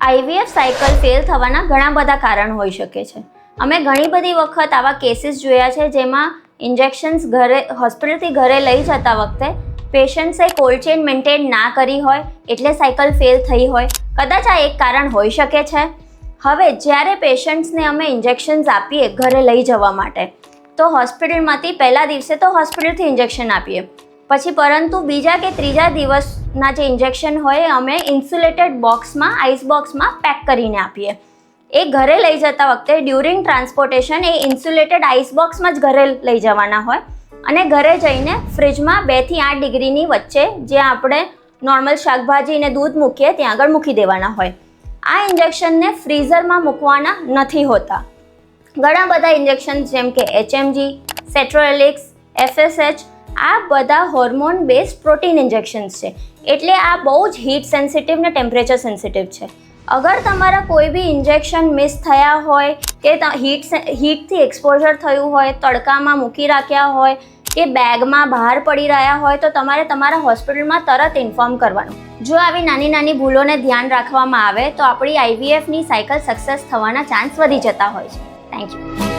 IVF cycle fail થવાના ઘણા બધા કારણ હોઈ શકે છે. અમે ઘણી બધી વખત આવા કેસીસ જોયા છે જેમાં ઇન્જેક્શન્સ હોસ્પિટલથી ઘરે લઈ જતા વખતે પેશન્ટ્સે કોલ્ડ ચેન મેન્ટેન ના કરી હોય એટલે સાયકલ ફેલ થઈ હોય. કદાચ આ એક કારણ હોઈ શકે છે. હવે જ્યારે પેશન્ટ્સને અમે ઇન્જેક્શન્સ આપીએ ઘરે લઈ જવા માટે તો હોસ્પિટલમાંથી પહેલા દિવસે તો હોસ્પિટલથી ઇન્જેક્શન આપીએ, પછી પરંતુ બીજા કે ત્રીજા દિવસના જે ઇન્જેક્શન હોય અમે ઇન્સ્યુલેટેડ બોક્સમાં આઈસ બોક્સમાં પેક કરીને આપીએ. એ ઘરે લઈ જતા વખતે ડ્યુરિંગ ટ્રાન્સપોર્ટેશન એ ઇન્સ્યુલેટેડ આઈસ બોક્સમાં જ ઘરે લઈ જવાના હોય અને ઘરે જઈને ફ્રિજમાં 2 થી 8 ડિગ્રીની વચ્ચે જ્યાં આપણે નોર્મલ શાકભાજી અને દૂધ મૂકીએ ત્યાં આગળ મૂકી દેવાના હોય. આ ઇન્જેક્શનને ફ્રીઝરમાં મૂકવાના નથી હોતા. ઘણા બધા ઇન્જેક્શન જેમ કે HMG, સેટ્રોએલિક્સ, FSH આ બધા હોર્મોન બેઝ પ્રોટીન ઇન્જેક્શન્સ છે, એટલે આ બહુ જ હીટ સેન્સિટિવ ને ટેમ્પરેચર સેન્સિટિવ છે. અગર તમારા કોઈ બી ઇન્જેક્શન મિસ થયા હોય કે હીટથી એક્સપોઝર થયું હોય, તડકામાં મૂકી રાખ્યા હોય કે બેગમાં બહાર પડી રહ્યા હોય તો તમારે તમારા હોસ્પિટલમાં તરત ઇન્ફોર્મ કરવાનું. જો આવી નાની નાની ભૂલોને ધ્યાન રાખવામાં આવે તો આપણી આઈવીએફની સાયકલ સક્સેસ થવાના ચાન્સ વધી જતા હોય છે. Thank you.